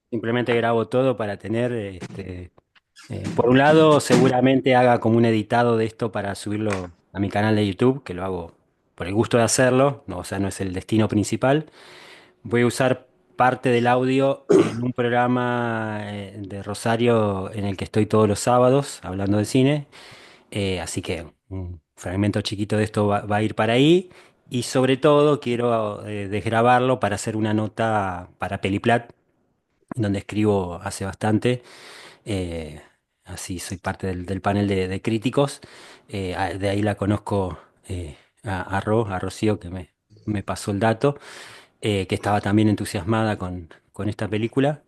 Simplemente grabo todo para tener, por un lado, seguramente haga como un editado de esto para subirlo a mi canal de YouTube, que lo hago por el gusto de hacerlo, no, o sea, no es el destino principal. Voy a usar parte del audio en un programa de Rosario en el que estoy todos los sábados hablando de cine. Así que un fragmento chiquito de esto va a ir para ahí. Y sobre todo quiero desgrabarlo para hacer una nota para Peliplat, donde escribo hace bastante. eh, Así soy parte del panel de críticos. De ahí la conozco a Rocío, que me pasó el dato, que estaba también entusiasmada con esta película.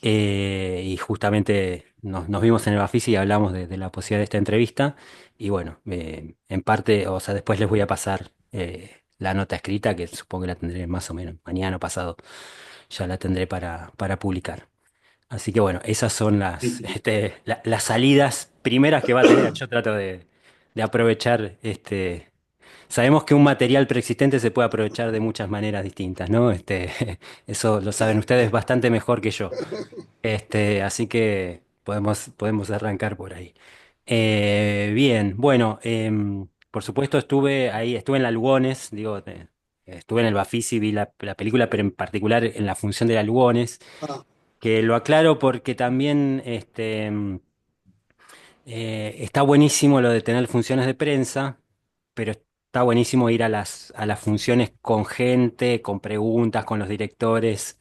Y justamente nos vimos en el Bafisi y hablamos de la posibilidad de esta entrevista. Y bueno, en parte, o sea, después les voy a pasar la nota escrita, que supongo que la tendré más o menos mañana o pasado, ya la tendré para publicar. Así que bueno, esas son las salidas primeras que va a tener. Yo trato de aprovechar Sabemos que un material preexistente se puede aprovechar de muchas maneras distintas, ¿no? Eso lo saben ustedes bastante mejor que yo. Así que podemos arrancar por ahí. Bien, bueno, por supuesto estuve ahí, estuve en la Lugones, digo, estuve en el Bafisi, vi la película, pero en particular en la función de la Lugones, Ah, que lo aclaro porque también está buenísimo lo de tener funciones de prensa, pero está buenísimo ir a las funciones con gente, con preguntas, con los directores.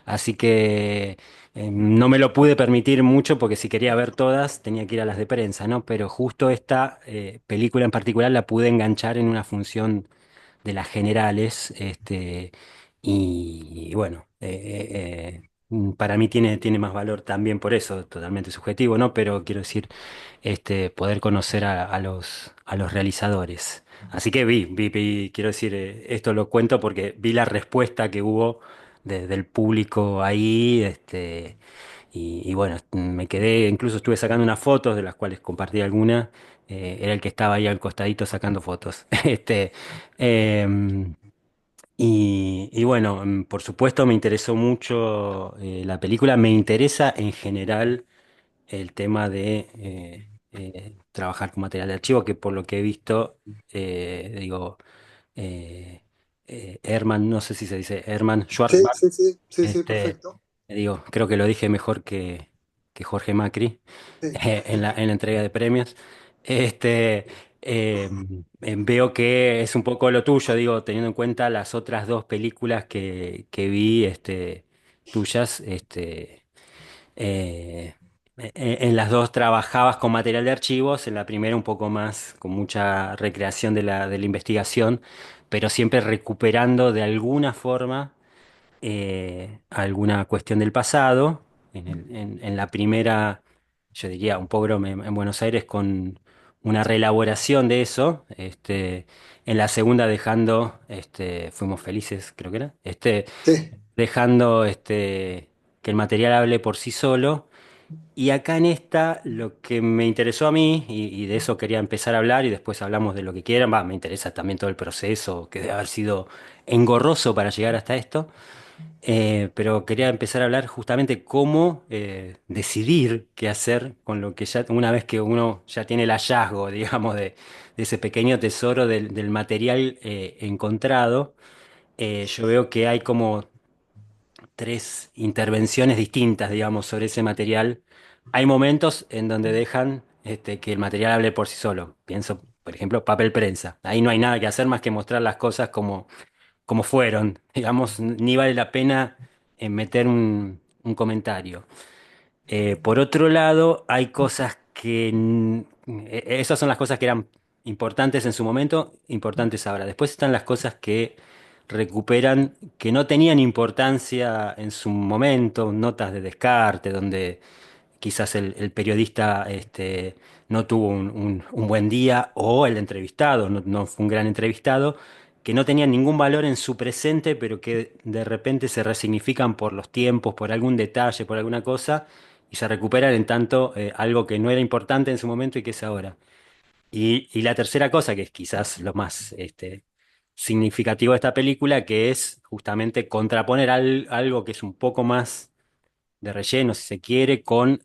Así que no me lo pude permitir mucho porque si quería ver todas tenía que ir a las de prensa, ¿no? Pero justo esta película en particular la pude enganchar en una función de las generales, y bueno, para mí tiene más valor también por eso, totalmente subjetivo, ¿no? Pero quiero decir, poder conocer a los realizadores. Así que quiero decir, esto lo cuento porque vi la respuesta que hubo del público ahí, y bueno, me quedé, incluso estuve sacando unas fotos de las cuales compartí algunas. Era el que estaba ahí al costadito sacando fotos. Em, y bueno, por supuesto me interesó mucho la película. Me interesa en general el tema de trabajar con material de archivo, que por lo que he visto, digo, eh, Herman, no sé si se dice Herman sí, Schwartzbach, sí, sí, sí, sí, este, perfecto. digo, creo que lo dije mejor que Jorge Macri Sí, en la entrega de premios. Este, Veo que es un poco lo tuyo, digo, teniendo en cuenta las otras dos películas que vi, tuyas, en las dos trabajabas con material de archivos, en la primera un poco más con mucha recreación de la investigación, pero siempre recuperando de alguna forma alguna cuestión del pasado. En la primera, yo diría, un pogrom en Buenos Aires con una reelaboración de eso. En la segunda dejando, fuimos felices, creo que era, sí, dejando que el material hable por sí solo. Y acá en esta, lo que me interesó a mí, y de eso quería empezar a hablar, y después hablamos de lo que quieran, va, me interesa también todo el proceso, que debe haber sido engorroso para llegar hasta esto. Pero quería empezar a hablar justamente cómo decidir qué hacer con lo que ya, una vez que uno ya tiene el hallazgo, digamos, de ese pequeño tesoro del material encontrado. Yo veo que hay como tres intervenciones distintas, digamos, sobre ese material. Hay momentos en donde dejan que el material hable por sí solo. Pienso, por ejemplo, papel prensa. Ahí no hay nada que hacer más que mostrar las cosas como fueron. Digamos, ni vale la pena meter un comentario. Por otro lado, hay cosas esas son las cosas que eran importantes en su momento, importantes ahora. Después están las cosas que recuperan, que no tenían importancia en su momento, notas de descarte, donde quizás el periodista no tuvo un buen día, o el entrevistado no fue un gran entrevistado, que no tenían ningún valor en su presente, pero que de repente se resignifican por los tiempos, por algún detalle, por alguna cosa, y se recuperan en tanto algo que no era importante en su momento y que es ahora. Y la tercera cosa, que es quizás lo más significativo de esta película, que es justamente contraponer algo que es un poco más de relleno, si se quiere, con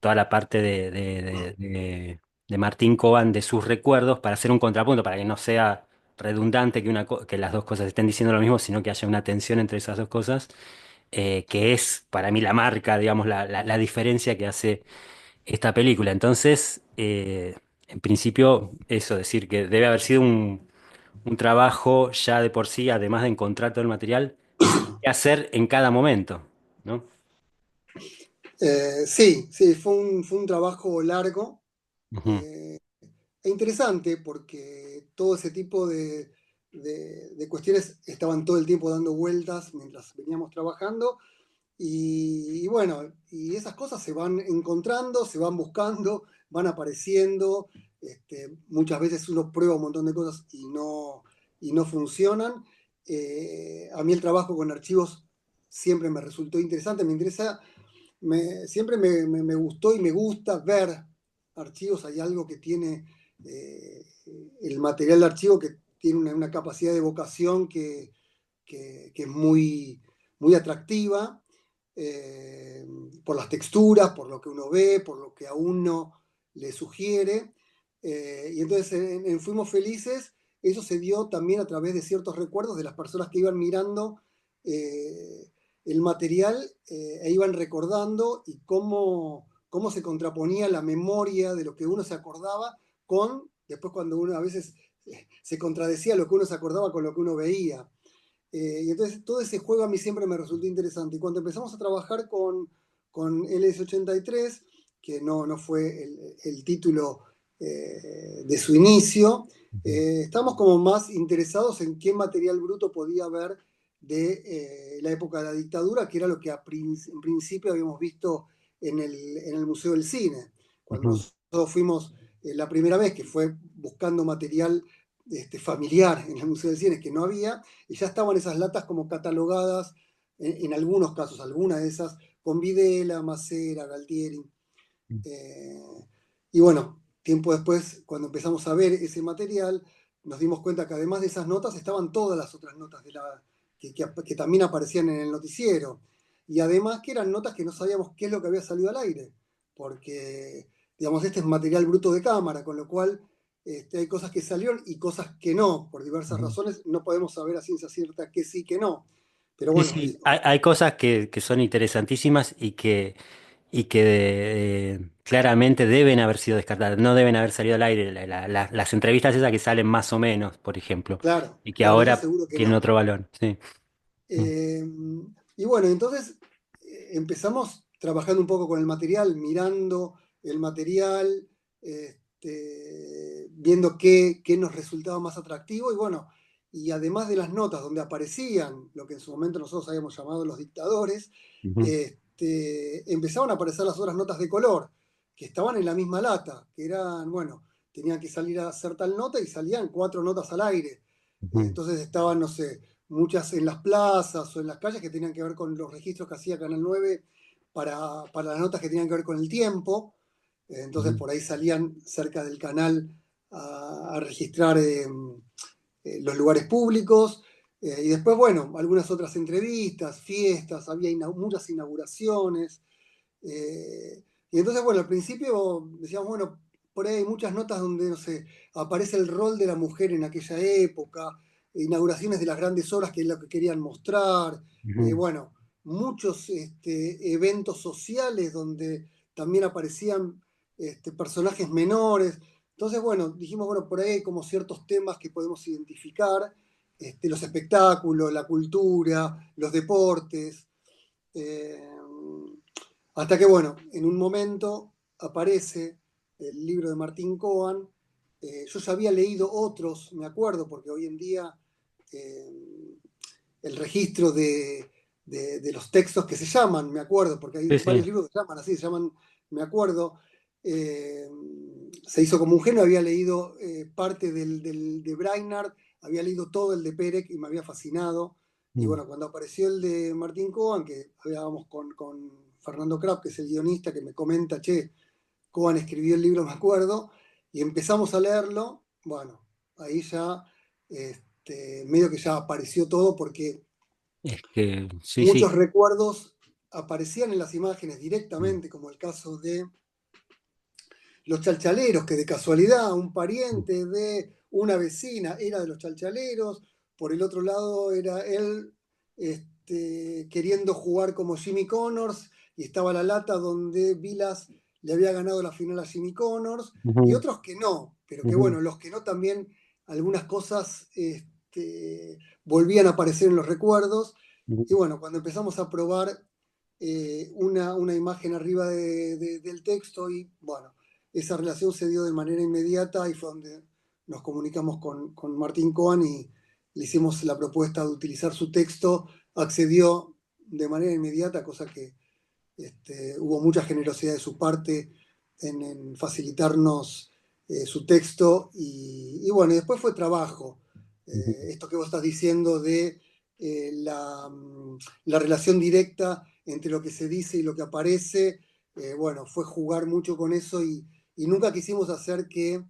toda la parte de Martín Coban, de sus recuerdos, para hacer un contrapunto, para que no sea redundante que, que las dos cosas estén diciendo lo mismo, sino que haya una tensión entre esas dos cosas, que es para mí la marca, digamos, la diferencia que hace esta película. Entonces, en principio, eso, decir que debe haber sido un trabajo ya de por sí, además de encontrar todo el material, de qué hacer en cada momento, ¿no? Sí, sí, fue un trabajo largo Ujú, eh, e interesante porque todo ese tipo de cuestiones estaban todo el tiempo dando vueltas mientras veníamos trabajando y bueno, y esas cosas se van encontrando, se van buscando, van apareciendo. Muchas veces uno prueba un montón de cosas y no funcionan. A mí el trabajo con archivos siempre me resultó interesante, me interesa, siempre me gustó y me gusta ver archivos. Hay algo que tiene eh, el material de archivo que tiene una capacidad de evocación que es muy atractiva eh, por las texturas, por lo que uno ve, por lo que a uno le sugiere. Y entonces en Fuimos Felices, eso se dio también a través de ciertos recuerdos de las personas que iban mirando el material e iban recordando y cómo se contraponía la memoria de lo que uno se acordaba con, después cuando uno a veces se contradecía lo que uno se acordaba con lo que uno veía. Y entonces todo ese juego a mí siempre me resultó interesante. Y cuando empezamos a trabajar con LS83, que no fue el título de su inicio, ujú, estamos como más interesados en qué material bruto podía haber de la época de la dictadura, que era lo que en principio habíamos visto en el Museo del Cine. Cuando ujú. nosotros fuimos la primera vez, que fue buscando material familiar en el Museo del Cine, que no había, y ya estaban esas latas como catalogadas, en algunos casos, algunas de esas, con Videla, Macera, Galtieri. Eh, y bueno, tiempo después, cuando empezamos a ver ese material, nos dimos cuenta que además de esas notas estaban todas las otras notas que también aparecían en el noticiero. Y además que eran notas que no sabíamos qué es lo que había salido al aire, porque, digamos, este es material bruto de cámara, con lo cual hay cosas que salieron y cosas que no, por diversas Ujú. razones, no podemos saber a ciencia cierta que sí, que no. Pero Sí, bueno, sí, hay cosas que son interesantísimas y que claramente deben haber sido descartadas, no deben haber salido al aire. Las entrevistas esas que salen más o menos, por ejemplo, claro, y que claro, eso ahora seguro que tienen no. otro valor. Sí. Mm, Eh, y bueno, entonces empezamos trabajando un poco con el material, mirando el material, viendo qué nos resultaba más atractivo y bueno, y además de las notas donde aparecían lo que en su momento nosotros habíamos llamado los dictadores, ujú, empezaban a aparecer las otras notas de color, que estaban en la misma lata, que eran, bueno, tenían que salir a hacer tal nota y salían 4 notas al aire. ujú, Entonces estaban, no sé, muchas en las plazas o en las calles que tenían que ver con los registros que hacía Canal 9 para las notas que tenían que ver con el tiempo. Entonces ujú, por ahí salían cerca del canal a registrar los lugares públicos. Y después, bueno, algunas otras entrevistas, fiestas, había muchas inauguraciones. Y entonces, bueno, al principio decíamos, bueno, por ahí hay muchas notas donde, no sé, aparece el rol de la mujer en aquella época, inauguraciones de las grandes obras que es lo que querían mostrar, ujú. bueno, muchos eventos sociales donde también aparecían personajes menores. Entonces, bueno, dijimos, bueno, por ahí hay como ciertos temas que podemos identificar, los espectáculos, la cultura, los deportes. Eh, Hasta que, bueno, en un momento aparece el libro de Martín Cohen. Yo ya había leído otros, me acuerdo, porque hoy en día eh, el registro de los textos que se llaman, me acuerdo, porque hay Sí, varios sí. libros que se llaman así, se llaman, me acuerdo, eh, se hizo como un genio, había leído parte de Brainerd, había leído todo el de Perec y me había fascinado. Y Mm. bueno, cuando apareció el de Martín Cohen, que hablábamos con Fernando Kraft, que es el guionista, que me comenta, che, Cohen escribió el libro, me acuerdo, y empezamos a leerlo, bueno, ahí ya, medio que ya apareció todo porque Es que, sí, muchos sí. recuerdos. aparecían en las imágenes mm, directamente, como el caso de los chalchaleros, que de casualidad un mm, pariente de una vecina era de los chalchaleros, por el otro lado era él queriendo jugar como Jimmy Connors, y estaba la lata donde Vilas le había ganado la final a Jimmy Connors, y ujú, otros que no, pero que ujú, bueno, los que no también algunas cosas volvían a aparecer en los recuerdos, ujú, y bueno, cuando empezamos a probar una imagen arriba del texto, y bueno, esa relación se dio de manera inmediata y fue donde nos comunicamos con Martín Cohen y le hicimos la propuesta de utilizar su texto, accedió de manera inmediata, cosa que hubo mucha generosidad de su parte en facilitarnos su texto y bueno, y después fue trabajo. ujú, Esto que vos estás diciendo de la relación directa entre lo que se dice y lo que aparece, bueno, fue jugar mucho con eso y nunca quisimos hacer que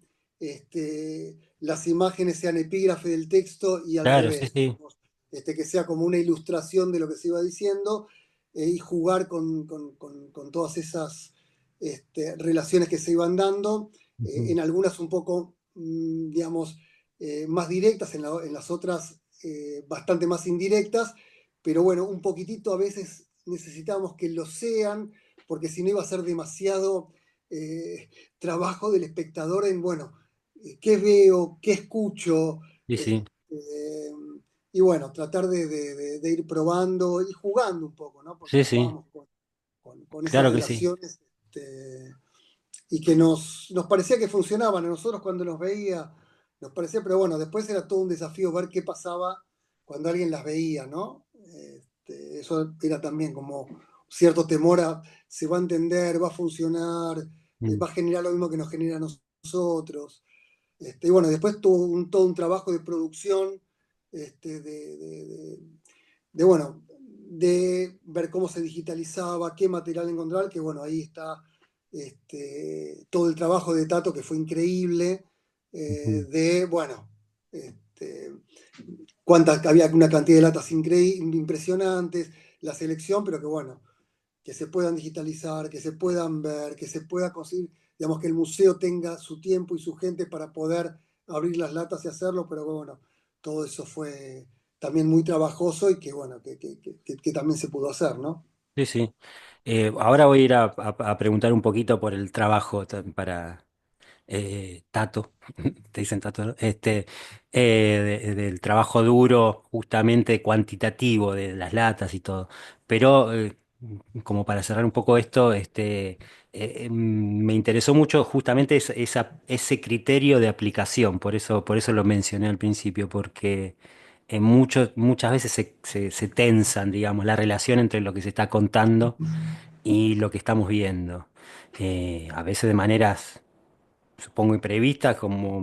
las imágenes sean epígrafe del texto y al claro, sí, revés, sí, digamos, que sea como una ilustración de lo que se iba diciendo y jugar con todas esas relaciones que se iban dando, ujú, en algunas un poco, digamos, más directas, en las otras bastante más indirectas, pero bueno, un poquitito a veces necesitamos que lo sean, porque si no iba a ser demasiado eh, trabajo del espectador en, bueno, qué veo, qué escucho, sí, sí, este, y bueno, tratar de ir probando y jugando un poco, ¿no? Porque sí, sí, jugábamos con esas claro que sí, relaciones y que nos parecía que funcionaban. A nosotros cuando los veía nos parecía, pero bueno, después era todo un desafío ver qué pasaba cuando alguien las veía, ¿no? Eso era también como cierto temor a se va a entender, va a funcionar, mm, va a generar lo mismo que nos genera a nosotros. Y bueno, después todo un trabajo de producción, este, de, de- de- bueno, de ver cómo se digitalizaba, qué material encontrar, que bueno, ahí está todo el trabajo de Tato, que fue increíble, ujú, bueno, este, había una cantidad de latas impresionantes, la selección, pero que bueno, que se puedan digitalizar, que se puedan ver, que se pueda conseguir, digamos, que el museo tenga su tiempo y su gente para poder abrir las latas y hacerlo, pero bueno, todo eso fue también muy trabajoso y que bueno, que también se pudo hacer, ¿no? sí, sí. Ahora voy a ir a preguntar un poquito por el trabajo para Tato, te dicen Tato, ¿no? Del trabajo duro, justamente cuantitativo de las latas y todo. Pero como para cerrar un poco esto, me interesó mucho justamente ese criterio de aplicación, por eso lo mencioné al principio, porque muchas veces se tensan, digamos, la relación entre lo que se está contando y lo que estamos viendo. A veces de maneras supongo imprevista, como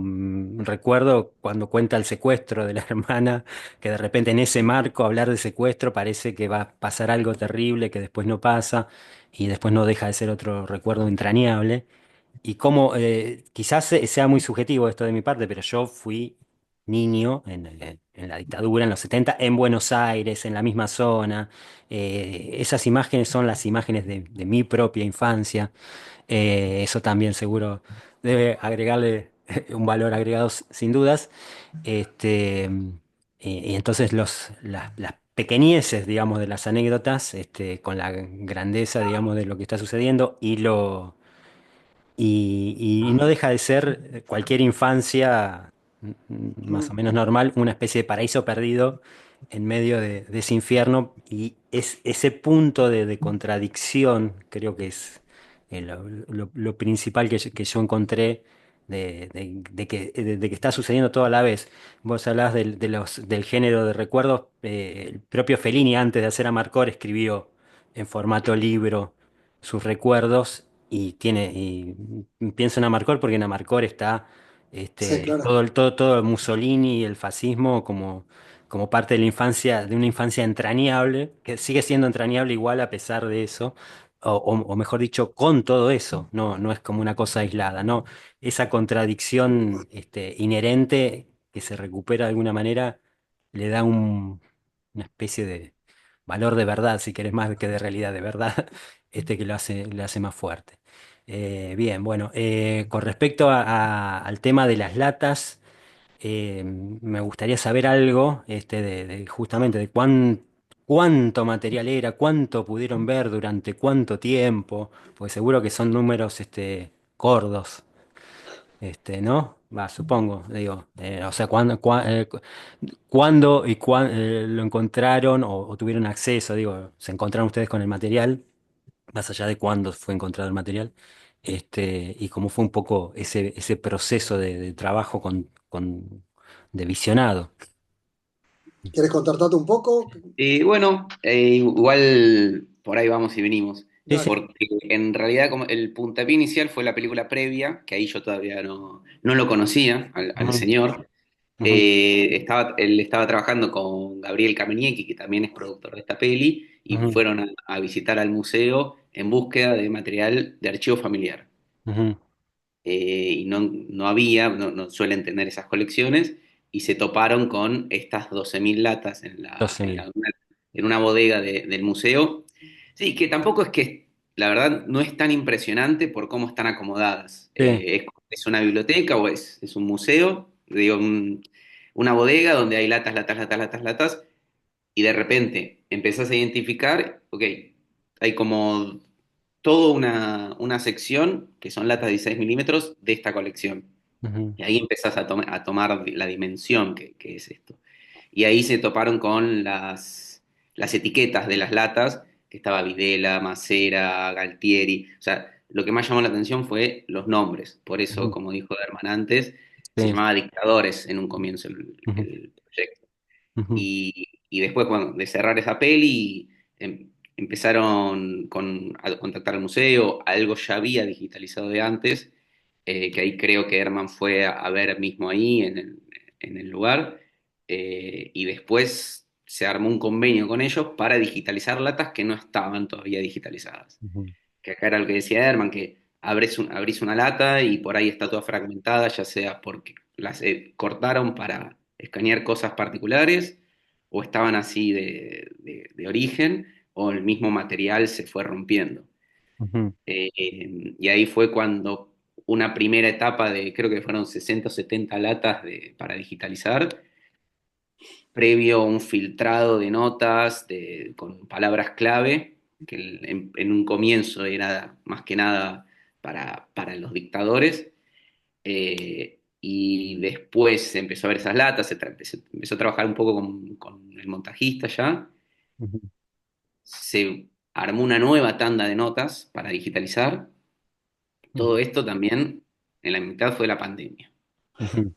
recuerdo cuando cuenta el secuestro de la hermana, que de repente en ese marco hablar de secuestro parece que va a pasar algo terrible que después no pasa y después no deja de ser otro recuerdo entrañable. Y como quizás sea muy subjetivo esto de mi parte, pero yo fui niño en la dictadura, en los 70 en Buenos Aires, en la misma zona. Esas imágenes son las imágenes de mi propia infancia. Eso también seguro debe agregarle un valor agregado sin dudas. Este, y entonces las pequeñeces, digamos, de las anécdotas, con la grandeza, digamos, de lo que está sucediendo y no deja de ser cualquier infancia más o Mm, menos normal, una especie de paraíso perdido en medio de ese infierno. Y es ese punto de contradicción, creo que es lo principal que yo encontré de que está sucediendo todo a la vez. Vos hablabas del género de recuerdos. El propio Fellini, antes de hacer Amarcord, escribió en formato libro sus recuerdos y pienso en Amarcord porque en Amarcord está sí, claro. todo Mussolini y el fascismo como parte de la infancia, de una infancia entrañable, que sigue siendo entrañable igual a pesar de eso, o mejor dicho, con todo eso, no es como una cosa aislada, no, esa contradicción inherente que se recupera de alguna manera le da una especie valor de verdad, si querés, más que de realidad de verdad, que le hace más fuerte. Bien, bueno, con respecto al tema de las latas, me gustaría saber algo, justamente de cuánto material era, cuánto pudieron ver durante cuánto tiempo, porque seguro que son números, gordos. ¿No? Va, supongo, digo, o sea, cuándo y lo encontraron o tuvieron acceso, digo, se encontraron ustedes con el material, más allá de cuándo fue encontrado el material, y cómo fue un poco ese proceso de trabajo de visionado. ¿Quieres contar Tato un poco? Bueno, igual por ahí vamos y venimos, Sí, sí. Dale. porque en realidad como el puntapié inicial fue la película previa, que ahí yo todavía no lo conocía al Ujú, señor. ujú, Él estaba trabajando con Gabriel Cameniecki, que también es productor de esta peli, y ujú, fueron a visitar al museo en búsqueda de material de archivo familiar. ujú. Y no había, no suelen tener esas colecciones, y se toparon con estas 12.000 latas Entonces, en una bodega del museo. Sí, que tampoco es que, la verdad, no es tan impresionante por cómo están acomodadas. sí. Es una biblioteca o es un museo, digo, una bodega donde hay latas, latas, latas, latas, latas, y de repente empezás a identificar, ok, hay como toda una sección que son latas de 16 milímetros de esta colección. Ujú, Y ahí empezás a tomar la dimensión que es esto. Y ahí se toparon con las etiquetas de las latas, que estaba Videla, Macera, Galtieri. O sea, lo que más llamó la atención fue los nombres. Por eso, ujú, como dijo Derman antes, se sí, llamaba Dictadores en un comienzo ujú, el proyecto. ujú, Y después, bueno, de cerrar esa peli, empezaron a contactar al museo, algo ya había digitalizado de antes, que ahí creo que Herman fue a ver mismo ahí en el lugar, y después se armó un convenio con ellos para digitalizar latas que no estaban todavía digitalizadas. ujú, Que acá era lo que decía Herman, que abrís una lata y por ahí está toda fragmentada, ya sea porque las cortaron para escanear cosas particulares, o estaban así de origen, o el mismo material se fue rompiendo. ujú. Y ahí fue cuando una primera etapa de, creo que fueron 60 o 70 latas para digitalizar, previo a un filtrado de notas con palabras clave, que en un comienzo era más que nada para los dictadores, y después se empezó a ver esas latas, se empezó a trabajar un poco con el montajista ya, Ujú, se armó una nueva tanda de notas para digitalizar. ujú, Todo esto también en la mitad fue la pandemia, ujú,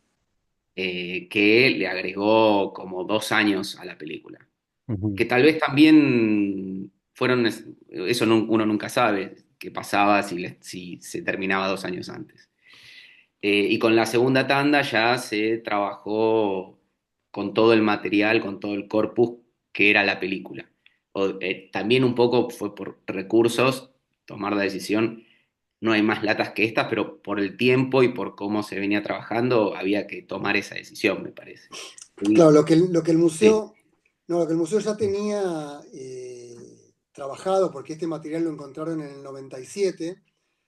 que le agregó como 2 años a la película. ujú. Que tal vez también fueron, eso uno nunca sabe qué pasaba si se terminaba 2 años antes. Y con la segunda tanda ya se trabajó con todo el material, con todo el corpus que era la película. También un poco fue por recursos tomar la decisión, no hay más latas que estas, pero por el tiempo y por cómo se venía trabajando había que tomar esa decisión, me parece. Claro, Y- lo que el sí. museo, no, lo que el museo ya tenía trabajado, porque este material lo encontraron en el 97,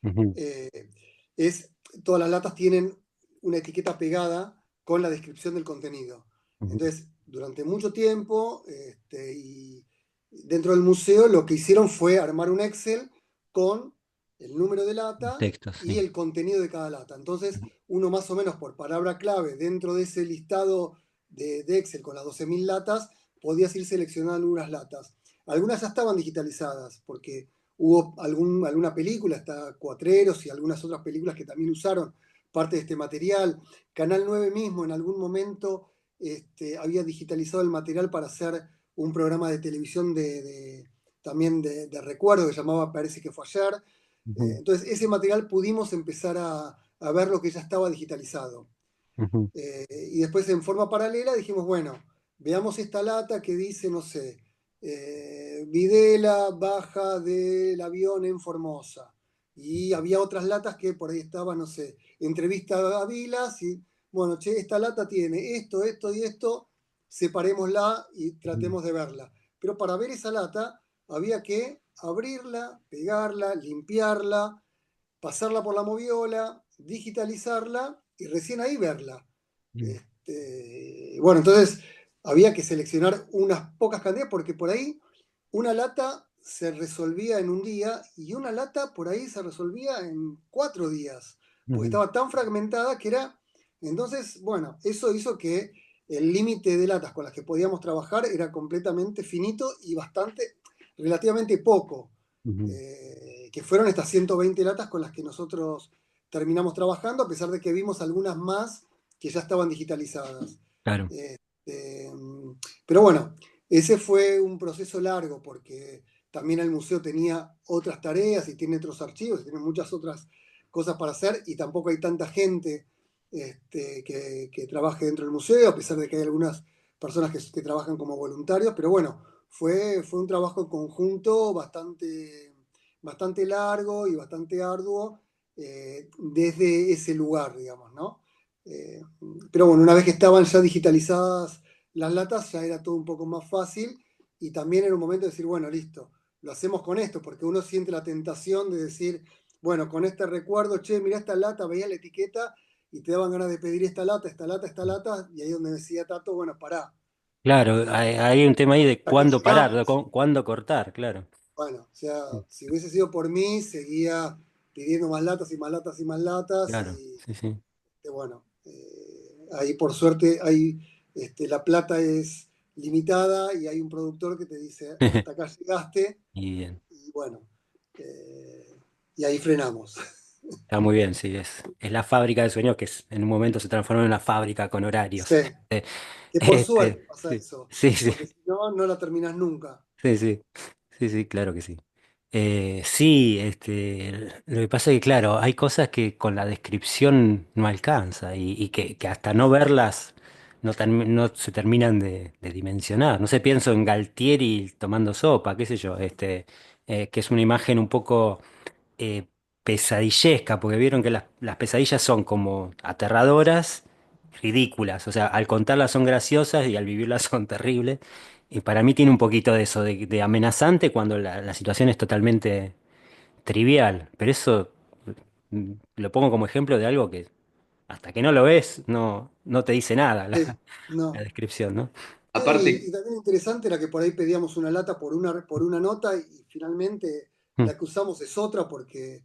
Ujú, eh, es, todas las latas tienen una etiqueta pegada con la descripción del contenido. ujú. Entonces, durante mucho tiempo, y dentro del museo lo que hicieron fue armar un Excel con el número de lata Textos, y sí. el contenido de cada lata. Entonces, uno más o menos por palabra clave dentro de ese listado de Excel con las 12.000 latas, podías ir seleccionando unas latas. Algunas ya estaban digitalizadas, porque hubo alguna película, hasta Cuatreros y algunas otras películas que también usaron parte de este material. Canal 9 mismo en algún momento había digitalizado el material para hacer un programa de televisión también de recuerdo que llamaba Parece que fue ayer. Ujú, Entonces ese material pudimos empezar a ver lo que ya estaba digitalizado. ujú. Y después en forma paralela dijimos, bueno, veamos esta lata que dice, no sé, Videla baja del avión en Formosa. Y había otras latas que por ahí estaban, no sé, entrevista a Vilas y, bueno, che, esta lata tiene esto, esto y esto, separémosla y Ujú. tratemos de verla. pero para ver esa lata había que abrirla, pegarla, limpiarla, pasarla por la moviola, digitalizarla y recién ahí verla. Mm, Bueno, entonces había que seleccionar unas pocas cantidades porque por ahí una lata se resolvía en un día y una lata por ahí se resolvía en 4 días, porque ujú, estaba tan fragmentada que era... Entonces, bueno, eso hizo que el límite de latas con las que podíamos trabajar era completamente finito y bastante, relativamente poco, ujú. que fueron estas 120 latas con las que nosotros terminamos trabajando, a pesar de que vimos algunas más que ya estaban digitalizadas. Claro. Este, pero bueno, ese fue un proceso largo porque también el museo tenía otras tareas y tiene otros archivos, y tiene muchas otras cosas para hacer y tampoco hay tanta gente que trabaje dentro del museo, a pesar de que hay algunas personas que trabajan como voluntarios, pero bueno, fue un trabajo en conjunto bastante largo y bastante arduo desde ese lugar, digamos, ¿no? Eh, pero bueno, una vez que estaban ya digitalizadas las latas, ya era todo un poco más fácil y también era un momento de decir, bueno, listo, lo hacemos con esto, porque uno siente la tentación de decir, bueno, con este recuerdo, che, mirá esta lata, veía la etiqueta y te daban ganas de pedir esta lata, esta lata, esta lata, y ahí donde decía Tato, bueno, pará, Claro, eh, hay un tema ahí de ya que cuándo parar, de llegamos, cuándo cortar, claro. bueno, o sea, Mm, si hubiese sido por mí, seguía pidiendo más latas y más latas y más latas claro, y sí, sí. bueno, ahí por suerte la plata es limitada y hay un productor que te dice, hasta acá llegaste Y bien, y bueno, eh, y ahí frenamos. está muy bien, sí, es la fábrica de sueños que en un momento se transformó en una fábrica con Sí, horarios. que por suerte Este, pasa sí, eso, sí, sí, porque si no, no la terminas nunca. sí, sí, sí, sí, claro que sí. Sí, lo que pasa es que, claro, hay cosas que con la descripción no alcanza y que hasta no verlas no se terminan de dimensionar. No sé, pienso en Galtieri tomando sopa, qué sé yo, que es una imagen un poco eh, pesadillesca, porque vieron que las pesadillas son como aterradoras, ridículas, o sea, al contarlas son graciosas y al vivirlas son terribles. Y para mí tiene un poquito de eso, de amenazante cuando la situación es totalmente trivial, pero eso lo pongo como ejemplo de algo que hasta que no lo ves no te dice nada Sí, la no. descripción, ¿no? Y Aparte, también interesante era que por ahí pedíamos una lata por una nota y finalmente Mm, la que usamos es otra porque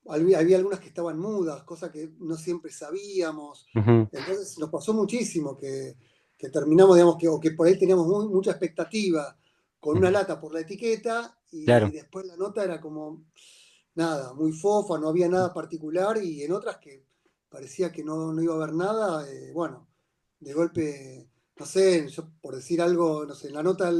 había algunas que estaban mudas, cosa que no siempre sabíamos. ujú, Entonces nos pasó muchísimo que terminamos, digamos, o que por ahí teníamos mucha expectativa con una ujú. lata por la etiqueta y Claro, después la nota era como nada, muy fofa, no había nada particular y en otras que parecía que no iba a haber nada, bueno, de golpe, no sé, yo por decir algo, no sé, la nota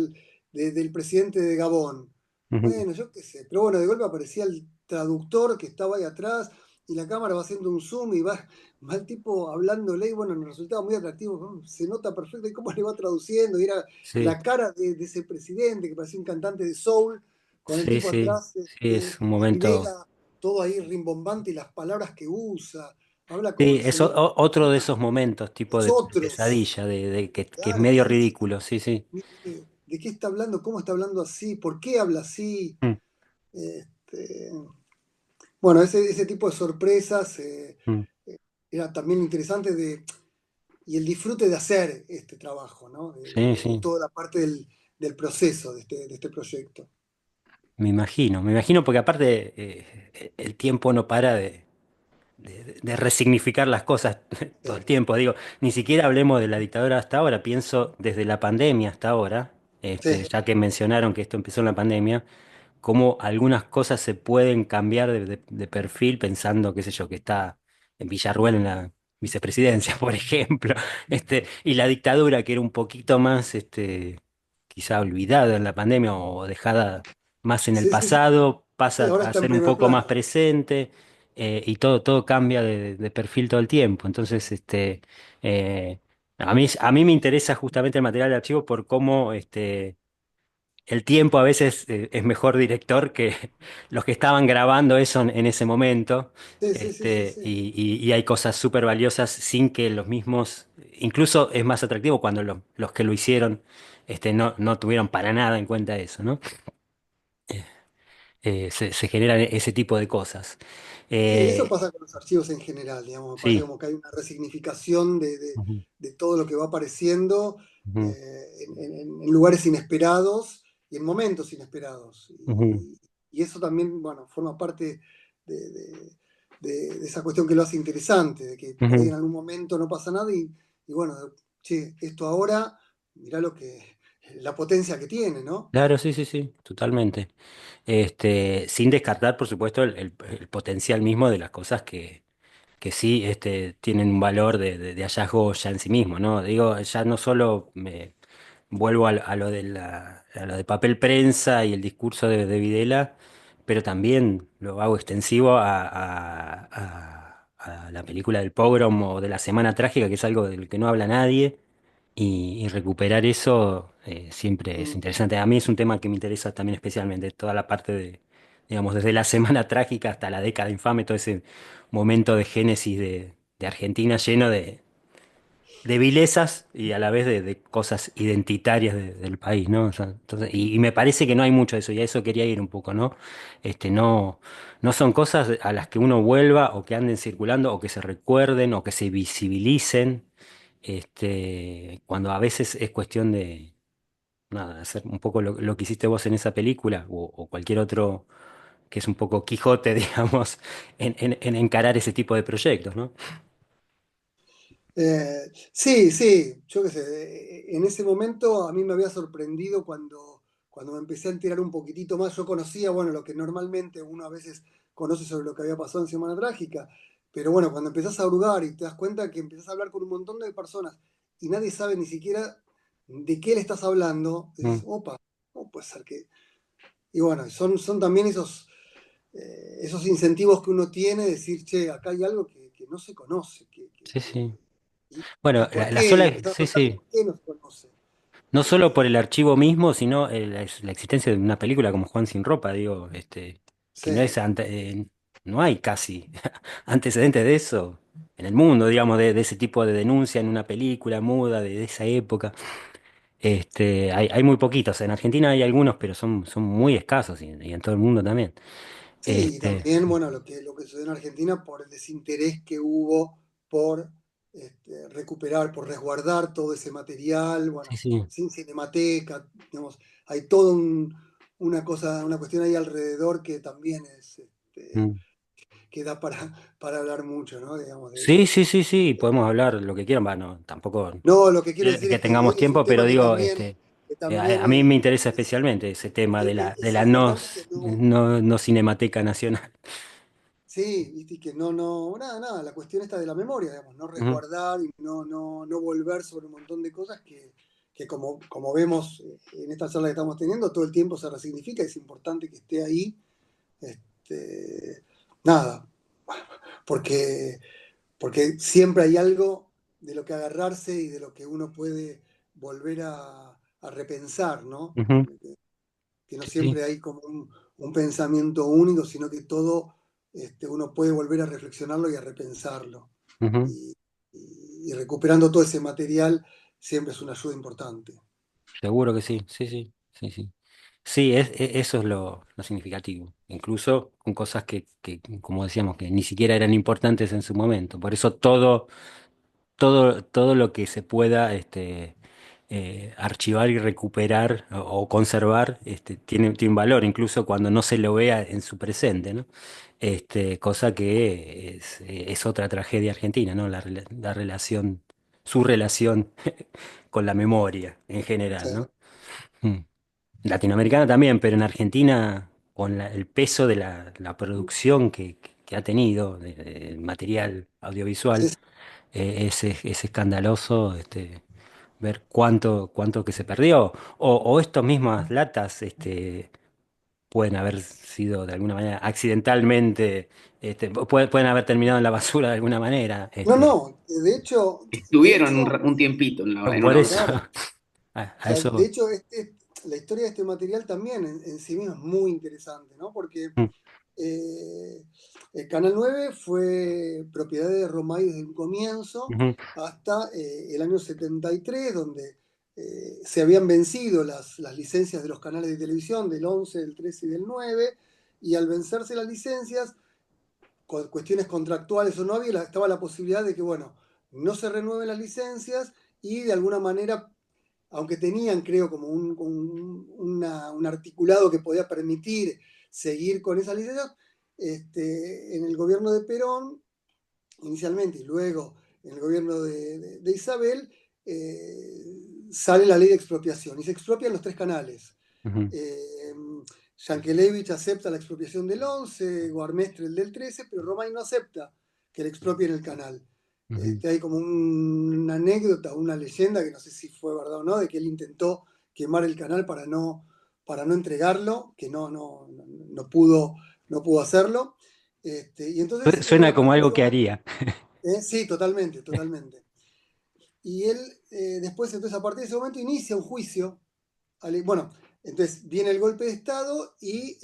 del presidente de Gabón, ujú. bueno, yo qué sé, pero bueno, de golpe aparecía el traductor que estaba ahí atrás y la cámara va haciendo un zoom y va el tipo hablándole y bueno, nos resultaba muy atractivo, ¿no? Se nota perfecto y cómo le va traduciendo y era Sí, la cara de ese presidente que parecía un cantante de soul con el sí, tipo sí, atrás, sí, es un y momento. Videla, todo ahí rimbombante y las palabras que usa, habla como Sí, el es señor, otro de esos momentos, tipo es de otros. pesadilla, que es Claro, medio decís, ridículo, sí, sí. ¿de qué está hablando? ¿Cómo está hablando así? ¿Por qué habla así? Mm, Este, bueno, ese tipo de sorpresas mm. era también interesante y el disfrute de hacer este trabajo, ¿no? Sí, sí, Toda la parte del proceso de este proyecto. me imagino porque aparte el tiempo no para de resignificar las cosas todo el Sí, tiempo. Digo, ni siquiera hablemos de la dictadura hasta ahora, pienso desde la pandemia hasta ahora, sí, ya que mencionaron que esto empezó en la pandemia, cómo algunas cosas se pueden cambiar de perfil pensando, qué sé yo, que está en Villarruel en la vicepresidencia, por ejemplo, y la dictadura que era un poquito más, quizá olvidada en la pandemia o dejada más en el sí, sí, sí, pasado, sí, pasa ahora a está en ser un primer poco más plano. presente. Y todo cambia de perfil todo el tiempo. Entonces, eh, a mí me interesa justamente el material de archivo por cómo el tiempo a veces es mejor director que los que estaban grabando eso en ese momento. Sí, sí, sí, sí, sí. Y hay cosas súper valiosas sin que los mismos, incluso es más atractivo cuando los que lo hicieron no tuvieron para nada en cuenta eso, ¿no? Se generan ese tipo de cosas. Sí, eso Eh, pasa con los archivos en general, digamos, me parece sí. como que hay una resignificación Ujú, de todo lo que va apareciendo ujú, en lugares inesperados y en momentos inesperados. ujú, Y eso también, bueno, forma parte de, de- de esa cuestión que lo hace interesante, de que por ahí ujú. en algún momento no pasa nada y bueno, che, esto ahora, mirá la potencia que tiene, ¿no? Claro, sí, sí, sí, totalmente. Sin descartar, por supuesto, el potencial mismo de las cosas que sí tienen un valor de hallazgo ya en sí mismo, ¿no? Digo, ya no solo me vuelvo a lo a lo de papel prensa y el discurso de Videla, pero también lo hago extensivo a la película del Pogrom o de la Semana Trágica, que es algo del que no habla nadie. Y recuperar eso siempre es Mm. interesante. A mí es un tema que me interesa también especialmente, toda la parte digamos, desde la Semana Trágica hasta la década infame, todo ese momento de génesis de Argentina lleno de vilezas y a la vez de cosas identitarias del país, ¿no? O sea, entonces, y me parece que no hay mucho de eso, y a eso quería ir un poco, ¿no? No, no son cosas a las que uno vuelva o que anden circulando o que se recuerden o que se visibilicen, cuando a veces es cuestión de, nada, hacer un poco lo que hiciste vos en esa película o cualquier otro que es un poco Quijote, digamos, en encarar ese tipo de proyectos, ¿no? Sí, sí, yo qué sé, en ese momento a mí me había sorprendido cuando me empecé a enterar un poquitito más. Yo conocía, bueno, lo que normalmente uno a veces conoce sobre lo que había pasado en Semana Trágica, pero bueno, cuando empezás a hurgar y te das cuenta que empezás a hablar con un montón de personas y nadie sabe ni siquiera de qué le estás hablando, decís, Mm, opa, ¿cómo puede ser que...? Y bueno, son también esos incentivos que uno tiene de decir, che, acá hay algo que no se conoce, sí, sí. y, Bueno, y por la qué, y sola, empezar a sí, preguntar sí. por qué no se conoce. No solo por el archivo mismo, sino la existencia de una película como Juan sin ropa, digo, que no es Sí, no hay casi antecedentes de eso en el mundo, digamos, de ese tipo de denuncia en una película muda de esa época. Hay muy poquitos. En Argentina hay algunos, pero son muy escasos y en todo el mundo también. sí, y también, Sí, bueno, lo que sucedió en Argentina por el desinterés que hubo por recuperar, por resguardar todo ese material, sí, bueno, sí. sin cinemateca, digamos, hay toda una cosa, una cuestión ahí alrededor que también Mm. que da para hablar mucho, ¿no? Digamos, Sí, sí, sí, sí, podemos hablar lo que quieran, bueno, tampoco no, lo que quiero decir que es tengamos que es un tiempo, pero tema digo, que también a mí me interesa es, especialmente ese tema de es la no, importante que no, no Cinemateca Nacional. sí, viste, y que nada, la cuestión está de la memoria, digamos, no Ujú, resguardar y no volver sobre un montón de cosas que como vemos en esta charla que estamos teniendo, todo el tiempo se resignifica, es importante que esté ahí, este, nada, porque, porque siempre hay algo de lo que agarrarse y de lo que uno puede volver a repensar, ¿no? ujú, Que no sí, sí, siempre hay como un pensamiento único, sino que todo uno puede volver a reflexionarlo y a repensarlo. ujú, Y, y recuperando todo ese material siempre es una ayuda importante. seguro que sí, sí, sí, sí, sí. Sí, eso es lo significativo, incluso con cosas como decíamos, que ni siquiera eran importantes en su momento. Por eso todo lo que se pueda archivar y recuperar o conservar tiene un valor, incluso cuando no se lo vea en su presente, ¿no? Cosa que es otra tragedia argentina, ¿no? La relación, su relación con la memoria en Sí, general, ¿no? Mm. Latinoamericana también, pero en Argentina, con el peso de la producción que ha tenido, de material audiovisual, sí, es escandaloso ver cuánto que se perdió. O estas mismas latas pueden haber sido de alguna manera accidentalmente, pueden haber terminado en la basura de alguna manera. no, no, de Estuvieron hecho, un tiempito en Por una eso, claro, o a sea, de eso. hecho la historia de este material también en sí misma es muy interesante, ¿no? Porque Mm, Eh, el Canal 9 fue propiedad de Romay desde un comienzo ujú, hasta el año 73, donde se habían vencido las licencias de los canales de televisión del 11, del 13 y del 9, y al vencerse las licencias, con cuestiones contractuales o no había, estaba la posibilidad de que, bueno, no se renueven las licencias y de alguna manera, aunque tenían, creo, como un articulado que podía permitir seguir con esas licencias, en el gobierno de Perón, inicialmente, y luego en el gobierno de Isabel, sale la ley de expropiación y se expropian los tres canales. Ujú, Eh, Yankelevich acepta la expropiación del 11, Guarmestre el del 13, pero Romay no acepta que le expropien el canal. ujú. Hay como una anécdota, una leyenda, que no sé si fue verdad o no, de que él intentó quemar el canal para no entregarlo, que no pudo hacerlo. Y entonces él, Suena bueno, como en ese algo que momento, haría. sí, totalmente, totalmente. Y él, después, entonces, a partir de ese momento, inicia un juicio. Bueno, entonces viene el golpe de Estado y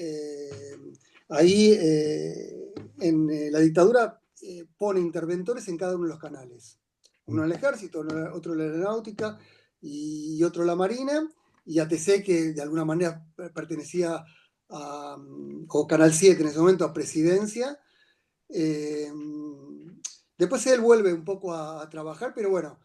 ahí la dictadura pone interventores en cada uno de los canales. Uno en el ejército, otro en la aeronáutica y otro en la marina. Y ATC, que de alguna manera pertenecía o Canal 7 en ese momento, a presidencia. Eh, Después él vuelve un poco a trabajar, pero bueno,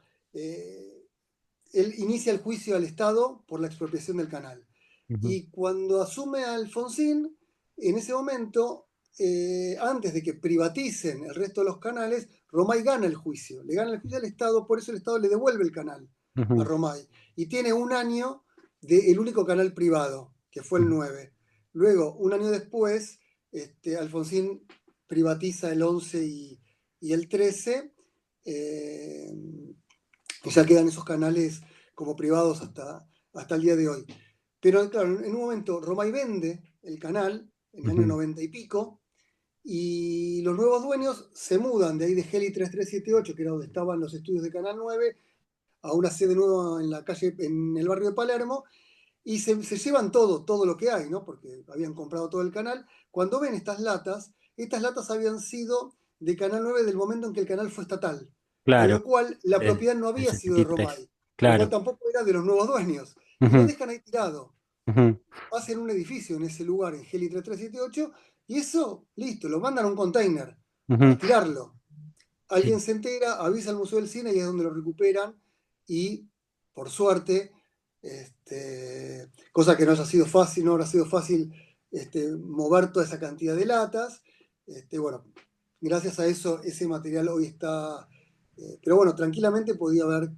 él inicia el juicio al Estado por la expropiación del canal. Ujú, Y cuando asume a Alfonsín, en ese momento, antes de que privaticen el resto de los canales, Romay gana el juicio. Le gana el juicio al Estado, por eso el Estado le devuelve el canal a ujú, Romay. Y tiene un año del único canal privado, que fue el ujú. 9. Luego, un año después, Alfonsín privatiza el 11 y el 13. eh, y ya quedan esos canales como privados hasta el día de hoy. Pero claro, en un momento Romay vende el canal, en el año Ujú, 90 y pico, y los nuevos dueños se mudan de ahí de Heli 3378, que era donde estaban los estudios de Canal 9, a una sede nueva en la calle, en el barrio de Palermo, y se llevan todo lo que hay, ¿no? Porque habían comprado todo el canal. Cuando ven estas latas habían sido de Canal 9 del momento en que el canal fue estatal, con lo claro, cual la del, propiedad no del había sido de 73. Romay, con lo cual Claro. tampoco era de los nuevos dueños, y lo Ujú, dejan ahí tirado. ujú, Hacen un edificio en ese lugar, en Heli 3378, y eso, listo, lo mandan a un container ujú. para tirarlo. Alguien Sí, se entera, avisa al Museo del Cine y es donde lo recuperan. Y por suerte, cosa que no haya sido fácil, no habrá sido fácil mover toda esa cantidad de latas. Bueno, gracias a eso ese material hoy está, pero bueno, tranquilamente podía haber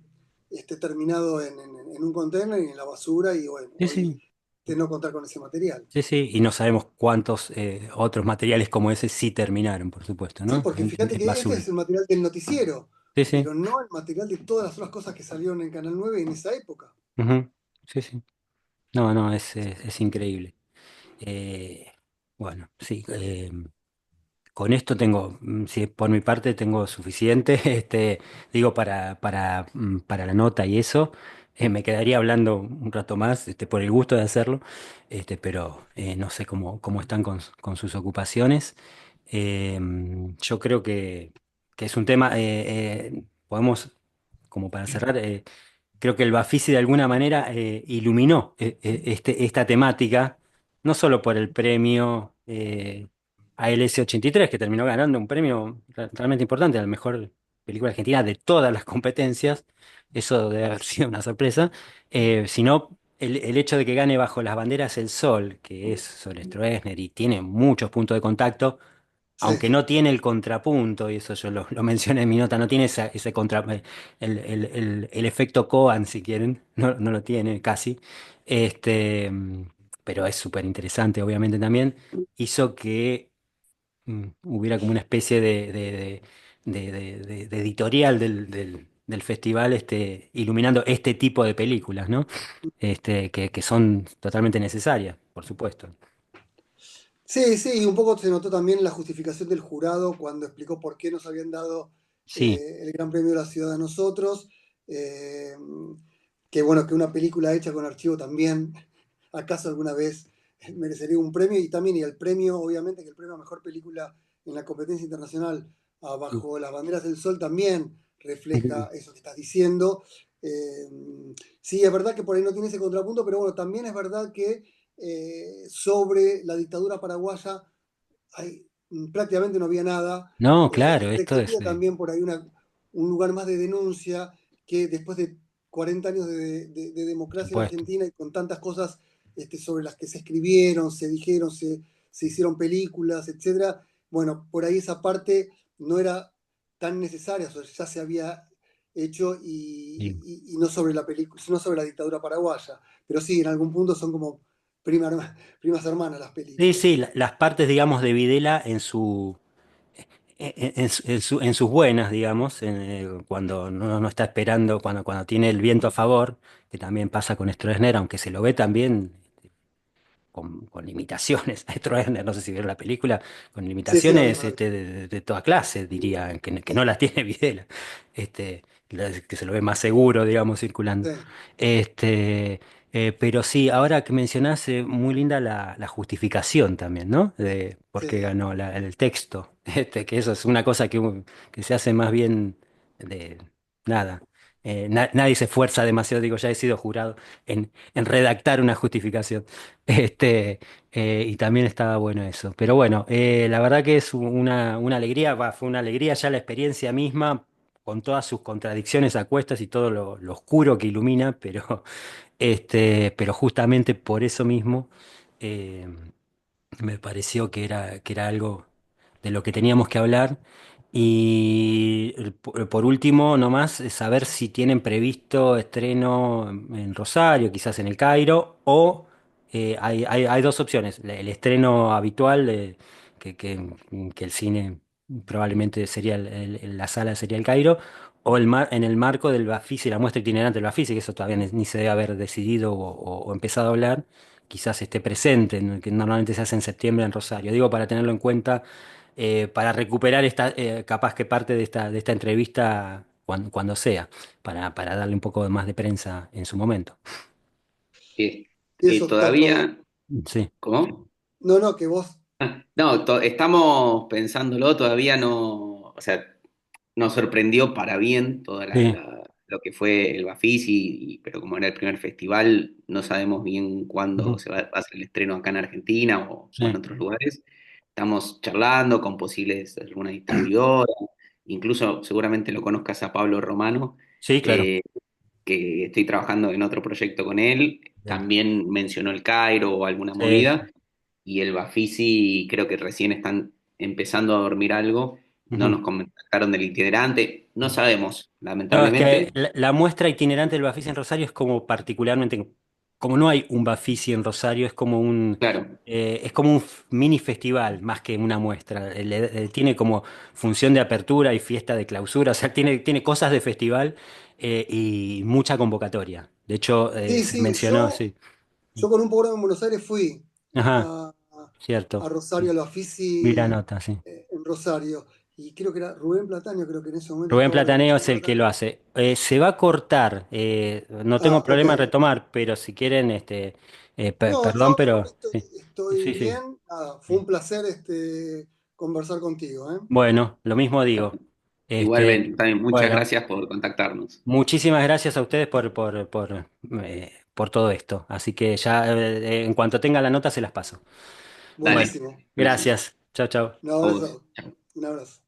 terminado en un container y en la basura y bueno, sí, hoy sí. de no contar con ese material. Sí, sí, y no sabemos cuántos otros materiales como ese sí terminaron, por supuesto, Sí, ¿no? porque fíjate En que este basura. es el material del noticiero, Sí, sí. pero no el material de todas las otras cosas que salieron en Canal 9 en esa época. Ujú, sí, sí. No, no, es increíble. Eh, bueno, sí. Con esto tengo, si por mi parte tengo suficiente, digo, para la nota y eso. Me quedaría hablando un rato más, por el gusto de hacerlo, pero no sé cómo están con sus ocupaciones. Yo creo que es un tema, podemos, como para cerrar, creo que el Bafisi de alguna manera iluminó esta temática, no solo por el premio ALS 83, que terminó ganando un premio realmente importante, a la mejor película argentina de todas las competencias, eso debe haber sido una sorpresa, sino el hecho de que gane bajo las banderas El Sol, que es sobre Stroessner y tiene muchos puntos de contacto, Sí, aunque no tiene el contrapunto, y eso yo lo mencioné en mi nota, no tiene ese el efecto Cohen, si quieren, no lo tiene casi, este, pero es súper interesante, obviamente también, hizo que hubiera como una especie de editorial del festival, iluminando este tipo de películas, ¿no? Que son totalmente necesarias, por supuesto. sí, sí, y un poco se notó también la justificación del jurado cuando explicó por qué nos habían dado Sí. el Gran Premio de la Ciudad a nosotros. eh, que bueno, que una película hecha con archivo también, acaso alguna vez merecería un premio, y también y el premio, obviamente, que el premio a mejor película en la competencia internacional bajo las banderas del sol también refleja eso que estás diciendo. Eh, sí, es verdad que por ahí no tiene ese contrapunto, pero bueno, también es verdad que sobre la dictadura paraguaya prácticamente no había nada. No, claro, esto es... Requería también por ahí un lugar más de denuncia, que después de 40 años de por democracia en supuesto. Argentina y con tantas cosas sobre las que se escribieron, se dijeron, se hicieron películas, etcétera. Bueno, por ahí esa parte no era tan necesaria, o sea, ya se había hecho Sí. y no sobre la película, sino sobre la dictadura paraguaya. Pero sí, en algún punto son como primas hermanas las Sí, películas. sí, las partes, digamos, de Videla en sus buenas, digamos, cuando no está esperando, cuando tiene el viento a favor, que también pasa con Stroessner, aunque se lo ve también con limitaciones. A Stroessner, no sé si vieron la película, con Sí, sí, la vi, limitaciones la vi. de toda clase, diría, que no las tiene Videla, que se lo ve más seguro, digamos, circulando. Sí, Este, pero sí, ahora que mencionás, muy linda la justificación también, ¿no? De por qué sí. ganó el texto, que eso es una cosa que se hace más bien de nada. Nadie se esfuerza demasiado, digo, ya he sido jurado en redactar una justificación. Este, y también estaba bueno eso. Pero bueno, la verdad que es una alegría, fue una alegría ya la experiencia misma, con todas sus contradicciones a cuestas y todo lo oscuro que ilumina, pero justamente por eso mismo eh, me pareció que era algo de lo que teníamos que hablar. Y por último, nomás, saber si tienen previsto estreno en Rosario, quizás en el Cairo, o hay dos opciones. El estreno habitual, que, que- que el cine probablemente sería la sala sería el Cairo, o en el marco del Bafisi, la muestra itinerante del Bafisi, que eso todavía ni se debe haber decidido o empezado a hablar, quizás esté presente, ¿no? Que normalmente se hace en septiembre en Rosario. Digo, para tenerlo en cuenta, para recuperar capaz que parte de esta entrevista cuando sea, para darle un poco más de prensa en su momento. Eh, Y eso está todo. todavía, Sí, ¿cómo? No, no, que vos. No, estamos pensándolo, todavía no, o sea, nos sorprendió para bien sí, lo que fue el Bafisi, pero como era el primer festival, no sabemos bien cuándo ujú, va a hacer el estreno acá en Argentina o en sí, otros lugares. Estamos charlando con posibles, alguna distribuidora, incluso seguramente lo conozcas a Pablo Romano, sí, claro. eh, que estoy trabajando en otro proyecto con él, Bien. también mencionó el Cairo o alguna Sí, movida, y el Bafisi creo que recién están empezando a dormir algo, no ujú. nos contactaron del itinerante, no sabemos, No, es que lamentablemente, la muestra itinerante del Bafisi en Rosario es como particularmente, como no hay un Bafisi en Rosario, claro, es como un mini festival más que una muestra. Tiene como función de apertura y fiesta de clausura, o sea, tiene cosas de festival y mucha convocatoria. De hecho, Sí, se sí, mencionó, sí. yo con un programa en Buenos Aires fui Ajá, a, cierto. a Rosario, a la Vi la Fisi nota, sí. en Rosario. Y creo que era Rubén Plataño, creo que en ese momento Rubén estaba la Plataneo es dirección de el que lo orquesta. hace. Se va a cortar. No tengo Ah, ok. problema en retomar, pero si quieren, No, perdón, yo pero estoy, sí, estoy sí, sí. bien. Nada, fue un placer conversar contigo, ¿eh? Bueno, lo mismo digo. igualmente, Este, también muchas bueno, gracias por contactarnos. muchísimas gracias a ustedes por todo esto. Así que ya en cuanto tenga la nota se las paso. Bueno, Dale, Buenísimo. buenísimo. gracias. Chao, chao. Un A vos. abrazo. Chao. Un abrazo.